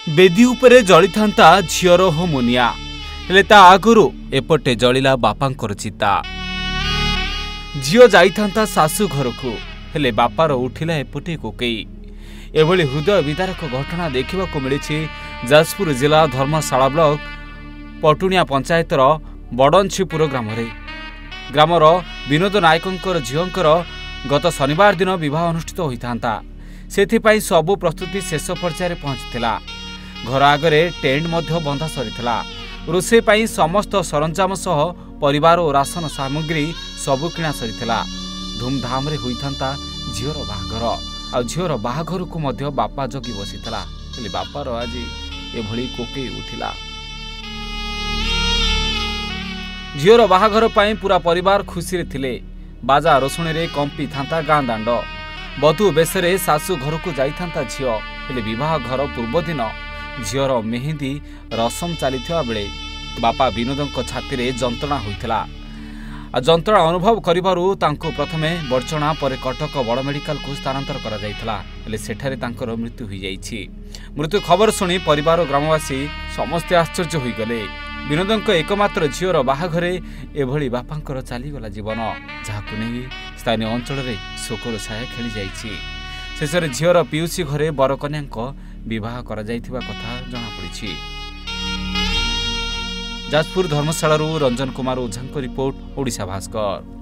बेदी उपरे जली था झीर होमोनिया हेले ता आगुरु एपटे जलिला बापांकर चिता। झील जाइथा सासू घर को हेले बापार उठिला एपटे कोकई। एभली हृदय विदारक घटना देखा मिली जाजपुर जिला धर्मशाला ब्लॉक पटुनिया पंचायतर बड़ंछीपुर ग्रामर विनोद नायकंकर झींकर गत शनिवार दिन विवाह अनुष्ठित होता से सबु प्रस्तुति शेष पर्यायर पहुंचीला। घर आगरे टेंट मध्य बंधा सरीला। रोषे समस्त सरंजाम सह परिवार और राशन सामग्री सबु किणा सरीला। धूमधाम रे होइथांता झीर बाहाघर आ झीर बाहाघर को मध्य बापा जगी बसीला। बापार आज एभली कोकई उठिला। झीर बाहाघर पाई पूरा परिवार खुशी रे थिले। बाजा रोशणी रे कंपी थांता गाँ दांड। बधू बेसरे सासू घर को जाइथांता झील हेले विवाह घर पूर्व दिन झीर मेहंदी रसम चलीथिबा बेले बापा विनोदଙ୍କ छाती जंत्रणा होइथिला। जंत्रणा अनुभव करिबारु तांको प्रथमे बड़चणा पर कटक बड़ मेडिकल को स्थानांतर करा जाइथिला हेले सेठारे तांकर मृत्यु होई जाइछि। मृत्यु खबर सुनी परिवार और ग्रामवासी समस्त आश्चर्य होई गले। विनोदଙ୍କ एकमात्र झीर बाहाघरे एभली बापांकर चलीगला जीवन जहाकु नै स्थानीय अंचल रे शोकर छाया खेली जाइछि। शेषरे झीर पियुसी घरे बरकन्या विवाह करा जाइथिबा कथा जଣା पड़िछि। जाजपुर धर्मशाला रंजन कुमार ओझा रिपोर्ट ओडिशा भास्कर।